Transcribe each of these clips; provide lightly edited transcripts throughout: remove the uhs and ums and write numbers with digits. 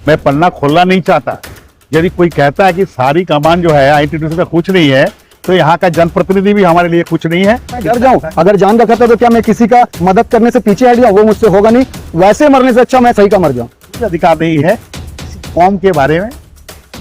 मैं पन्ना खोलना नहीं चाहता। यदि कोई कहता है कि सारी कमान जो है INTTUC का कुछ नहीं है, तो यहाँ का जनप्रतिनिधि भी हमारे लिए कुछ नहीं है। मैं डर जाऊं, अगर जान का खतरा तो क्या मैं किसी का मदद करने से पीछे हट जाऊं? वो मुझसे होगा नहीं। वैसे मरने से अच्छा मैं सही का मर जाऊं। कोई अधिकार नहीं है किसी कौम के बारे में,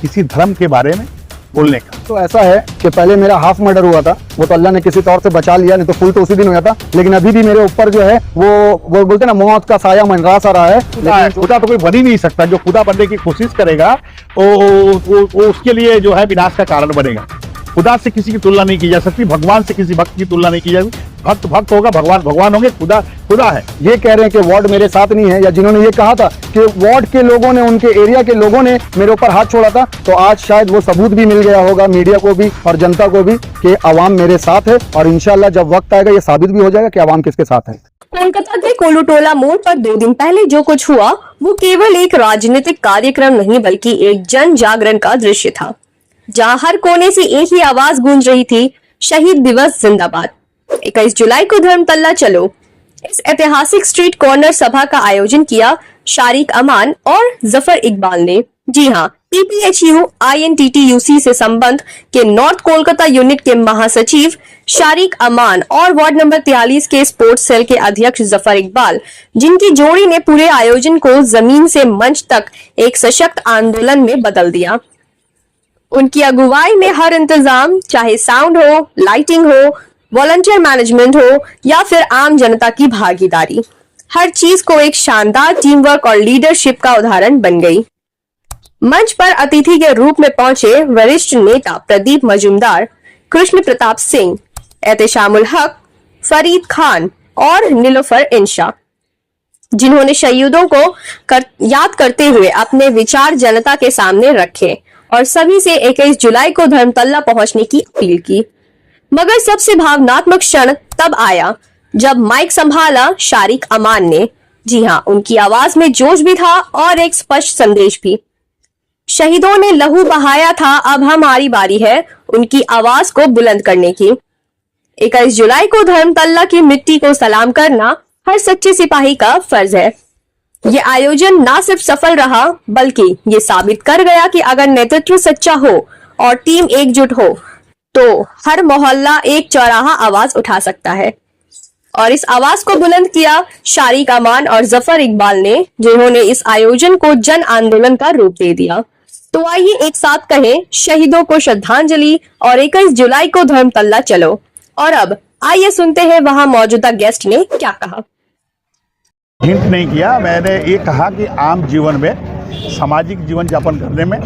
किसी धर्म के बारे में बोलने का। तो ऐसा है कि पहले मेरा हाफ मर्डर हुआ था, वो तो अल्लाह ने किसी तौर से बचा लिया, नहीं तो फुल तो उसी दिन हुआ था। लेकिन अभी भी मेरे ऊपर जो है वो बोलते ना, मौत का साया मंडरा सा रहा है। खुदा तो कोई बन ही नहीं सकता। जो खुदा बनने की कोशिश करेगा वो उसके लिए जो है विनाश का कारण बनेगा। खुदा से किसी की तुलना नहीं की जा सकती, भगवान से किसी भक्त की तुलना नहीं की जाती। भक्त भक्त होगा, भगवान भगवान होंगे, खुदा खुदा है। ये कह रहे हैं कि वार्ड मेरे साथ नहीं है, या जिन्होंने ये कहा था कि वार्ड के लोगों ने, उनके एरिया के लोगों ने मेरे ऊपर हाथ छोड़ा था, तो आज शायद वो सबूत भी मिल गया होगा मीडिया को भी और जनता को भी कि अवाम मेरे साथ है। और इंशाल्लाह जब वक्त आएगा ये साबित भी हो जाएगा कि अवाम किसके साथ है। कोलकाता के कोलुटोला मोड़ पर 2 दिन पहले जो कुछ हुआ वो केवल एक राजनीतिक कार्यक्रम नहीं बल्कि एक जन जागरण का दृश्य था, जहां हर कोने से एक ही आवाज गूंज रही थी, शहीद दिवस जिंदाबाद। 21 जुलाई को धर्मतल्ला चलो, इस ऐतिहासिक स्ट्रीट कॉर्नर सभा का आयोजन किया शारिक अमान और जफर इकबाल ने। जी हाँ, PPHU INTTUC से संबंध के नॉर्थ कोलकाता यूनिट के महासचिव शारिक अमान और वार्ड नंबर 43 के स्पोर्ट्स सेल के अध्यक्ष जफर इकबाल, जिनकी जोड़ी ने पूरे आयोजन को जमीन से मंच तक एक सशक्त आंदोलन में बदल दिया। उनकी अगुवाई में हर इंतजाम, चाहे साउंड हो, लाइटिंग हो, वॉलंटियर मैनेजमेंट हो या फिर आम जनता की भागीदारी, हर चीज को एक शानदार टीम वर्क और लीडरशिप का उदाहरण बन गई। मंच पर अतिथि के रूप में पहुंचे वरिष्ठ नेता प्रदीप मजूमदार, कृष्ण प्रताप सिंह, एहतेशामुल हक, फरीद खान और नीलोफर इंशा, जिन्होंने शहीदों को याद करते हुए अपने विचार जनता के सामने रखे और सभी से 21 जुलाई को धर्मतल्ला पहुंचने की अपील की। मगर सबसे भावनात्मक क्षण तब आया जब माइक संभाला शारिक अमान ने। जी हाँ, उनकी आवाज में जोश भी था और एक स्पष्ट संदेश भी। शहीदों ने लहू बहाया था, अब हमारी बारी है उनकी आवाज को बुलंद करने की। 21 जुलाई को धर्मतल्ला की मिट्टी को सलाम करना हर सच्चे सिपाही का फर्ज है। ये आयोजन ना सिर्फ सफल रहा बल्कि ये साबित कर गया कि अगर नेतृत्व सच्चा हो और टीम एकजुट हो तो हर मोहल्ला एक चौराहा आवाज उठा सकता है। और इस आवाज को बुलंद किया शारिक अमान और जफर इकबाल ने, जिन्होंने इस आयोजन को जन आंदोलन का रूप दे दिया। तो आइए एक साथ कहें शहीदों को श्रद्धांजलि और 21 जुलाई को धर्मतल्ला चलो। और अब आइए सुनते हैं वहां मौजूदा गेस्ट ने क्या कहा। हिंट नहीं किया, मैंने ये कहा कि आम जीवन में, सामाजिक जीवन यापन करने में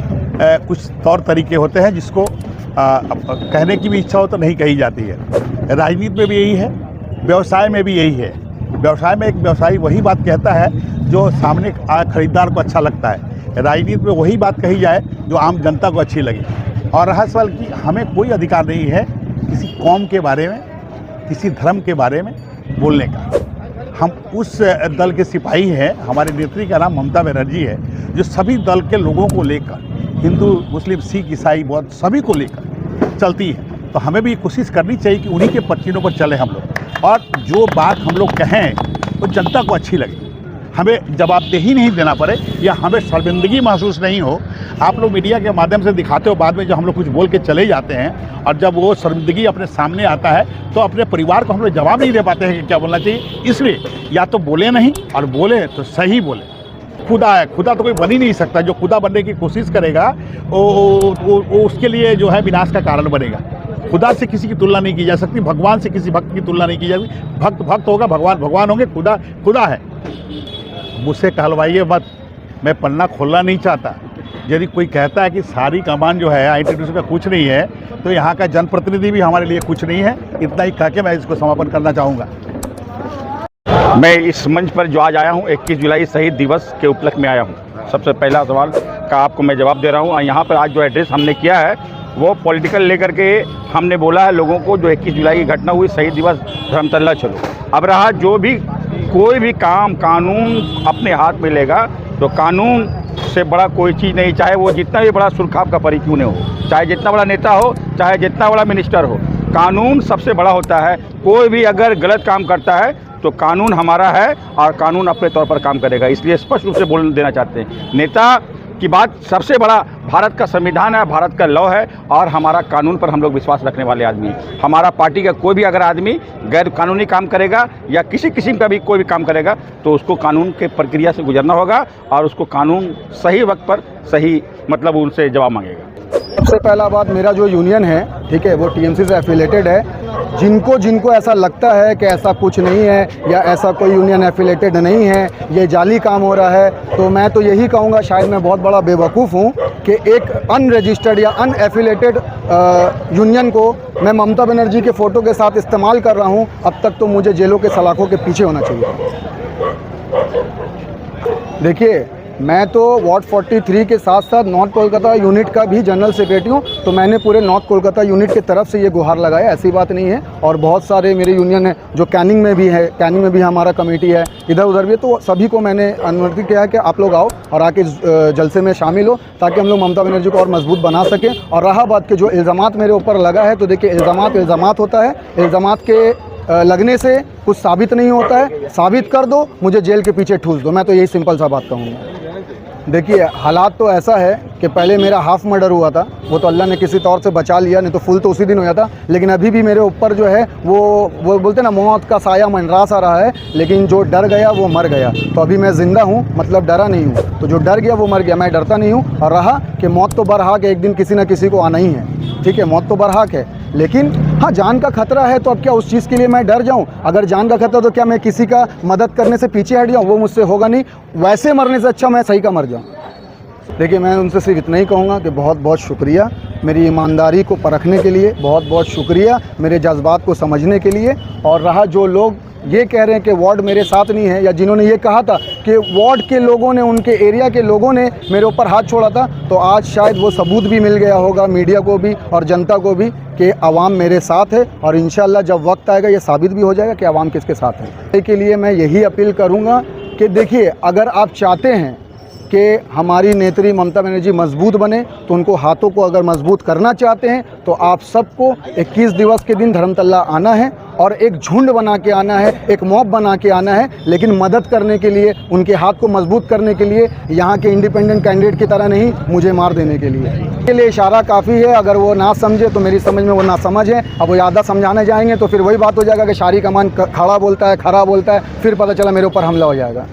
कुछ तौर तरीके होते हैं जिसको कहने की भी इच्छा हो तो नहीं कही जाती है। राजनीति में भी यही है, व्यवसाय में भी यही है। व्यवसाय में एक व्यवसायी वही बात कहता है जो सामने खरीदार को अच्छा लगता है। राजनीति में वही बात कही जाए जो आम जनता को अच्छी लगे। और रहा सवाल कि हमें कोई अधिकार नहीं है किसी कौम के बारे में, किसी धर्म के बारे में बोलने का। हम उस दल के सिपाही हैं, हमारे नेत्री का नाम ममता बनर्जी है, जो सभी दल के लोगों को लेकर, हिंदू, मुस्लिम, सिख, ईसाई, बौद्ध सभी को लेकर चलती है। तो हमें भी कोशिश करनी चाहिए कि उन्हीं के पत्तीनों पर चले हम लोग, और जो बात हम लोग कहें वो जनता को अच्छी लगे, हमें जवाबदेही नहीं देना पड़े या हमें शर्मिंदगी महसूस नहीं हो। आप लोग मीडिया के माध्यम से दिखाते हो, बाद में जब हम लोग कुछ बोल के चले जाते हैं और जब वो शर्मिंदगी अपने सामने आता है तो अपने परिवार को हम लोग जवाब नहीं दे पाते हैं कि क्या बोलना चाहिए। इसलिए या तो बोले नहीं, और बोले तो सही बोले। खुदा है, खुदा तो कोई बन ही नहीं सकता। जो खुदा बनने की कोशिश करेगा वो उसके लिए जो है विनाश का कारण बनेगा। खुदा से किसी की तुलना नहीं की जा सकती, भगवान से किसी भक्त की तुलना नहीं की जाती। भक्त भक्त होगा, भगवान भगवान होंगे, खुदा खुदा है। मुझसे कहलवाइए मत, मैं पन्ना खोलना नहीं चाहता। यदि कोई कहता है कि सारी कमान जो है INTTUC का कुछ नहीं है, तो यहाँ का जनप्रतिनिधि भी हमारे लिए कुछ नहीं है। इतना ही कह के मैं इसको समापन करना चाहूँगा। मैं इस मंच पर जो आज आया हूँ 21 जुलाई शहीद दिवस के उपलक्ष्य में आया हूँ। सबसे पहला सवाल का आपको मैं जवाब दे रहा हूँ। यहाँ पर आज जो एड्रेस हमने किया है वो पॉलिटिकल लेकर के हमने बोला है लोगों को, जो 21 जुलाई की घटना हुई, शहीद दिवस धर्मतल्ला चलो। अब रहा जो भी कोई भी काम कानून अपने हाथ में लेगा तो कानून से बड़ा कोई चीज़ नहीं, चाहे वो जितना भी बड़ा सुरखाब का परी क्यों न हो, चाहे जितना बड़ा नेता हो, चाहे जितना बड़ा मिनिस्टर हो, कानून सबसे बड़ा होता है। कोई भी अगर गलत काम करता है तो कानून हमारा है और कानून अपने तौर पर काम करेगा। इसलिए स्पष्ट रूप से बोल देना चाहते हैं, नेता की बात। सबसे बड़ा भारत का संविधान है, भारत का लॉ है और हमारा कानून पर हम लोग विश्वास रखने वाले आदमी हैं। हमारा पार्टी का कोई भी अगर आदमी गैर कानूनी काम करेगा या किसी किस्म का भी कोई भी काम करेगा तो उसको कानून के प्रक्रिया से गुजरना होगा और उसको कानून सही वक्त पर सही मतलब उनसे जवाब मांगेगा। सबसे पहला बात, मेरा जो यूनियन है, ठीक है, वो टीएमसी से एफिलेटेड है। जिनको ऐसा लगता है कि ऐसा कुछ नहीं है या ऐसा कोई यूनियन एफिलेटेड नहीं है, ये जाली काम हो रहा है, तो मैं तो यही कहूँगा, शायद मैं बहुत बड़ा बेवकूफ़ हूँ कि एक अनरजिस्टर्ड या अनएफिलेटेड यूनियन को मैं ममता बनर्जी के फ़ोटो के साथ इस्तेमाल कर रहा हूँ। अब तक तो मुझे जेलों के सलाखों के पीछे होना चाहिए। देखिए, मैं तो वार्ड 43 के साथ साथ नॉर्थ कोलकाता यूनिट का भी जनरल सेक्रेटरी हूँ, तो मैंने पूरे नॉर्थ कोलकाता यूनिट की तरफ से ये गुहार लगाया, ऐसी बात नहीं है। और बहुत सारे मेरे यूनियन है जो कैनिंग में भी है, कैनिंग में भी हमारा कमेटी है, इधर उधर भी, तो सभी को मैंने अनुमति किया है कि आप लोग आओ और आके जलसे में शामिल हो ताकि हम लोग ममता बनर्जी को और मजबूत बना सकें। और रहा बात के जो इल्ज़ामात मेरे ऊपर लगा है, तो देखिए, इल्ज़ामात होता है, इल्ज़ामात के लगने से कुछ साबित नहीं होता है। साबित कर दो, मुझे जेल के पीछे ठूस दो, मैं तो यही सिंपल सा बात कहूँगा। देखिए, हालात तो ऐसा है कि पहले मेरा हाफ मर्डर हुआ था, वो तो अल्लाह ने किसी तौर से बचा लिया, नहीं तो फुल तो उसी दिन हुआ था। लेकिन अभी भी मेरे ऊपर जो है वो बोलते ना, मौत का साया मंडरा सा रहा है, लेकिन जो डर गया वो मर गया। तो अभी मैं ज़िंदा हूँ, मतलब डरा नहीं हूँ। तो जो डर गया वो मर गया, मैं डरता नहीं हूँ। और रहा कि मौत तो बरहाक है, एक दिन किसी न किसी को आना ही है, ठीक है, मौत तो बरहाक है। लेकिन हाँ, जान का खतरा है, तो अब क्या उस चीज़ के लिए मैं डर जाऊं? अगर जान का खतरा, तो क्या मैं किसी का मदद करने से पीछे हट जाऊं? वो मुझसे होगा नहीं। वैसे मरने से अच्छा मैं सही का मर जाऊं। देखिए, मैं उनसे सिर्फ इतना ही कहूँगा कि बहुत बहुत शुक्रिया मेरी ईमानदारी को परखने के लिए, बहुत बहुत शुक्रिया मेरे जज्बात को समझने के लिए। और रहा जो लोग ये कह रहे हैं कि वार्ड मेरे साथ नहीं है, या जिन्होंने ये कहा था कि वार्ड के लोगों ने, उनके एरिया के लोगों ने मेरे ऊपर हाथ छोड़ा था, तो आज शायद वो सबूत भी मिल गया होगा मीडिया को भी और जनता को भी कि आवाम मेरे साथ है। और इंशाल्लाह जब वक्त आएगा ये साबित भी हो जाएगा कि आवाम किसके साथ है। के लिए मैं यही अपील करूँगा कि देखिए, अगर आप चाहते हैं कि हमारी नेत्री ममता बनर्जी मजबूत बने, तो उनको हाथों को अगर मजबूत करना चाहते हैं तो आप सबको 21 दिवस के दिन धर्मतल्ला आना है और एक झुंड बना के आना है, एक मॉब बना के आना है। लेकिन मदद करने के लिए, उनके हाथ को मजबूत करने के लिए, यहाँ के इंडिपेंडेंट कैंडिडेट की तरह नहीं, मुझे मार देने के लिए। इसके लिए इशारा काफ़ी है। अगर वो ना समझे तो मेरी समझ में वो ना समझ है। अब वो ज़्यादा समझाने जाएंगे तो फिर वही बात हो जाएगा कि शारी कमान खड़ा बोलता है, खरा बोलता है, फिर पता चला मेरे ऊपर हमला हो जाएगा।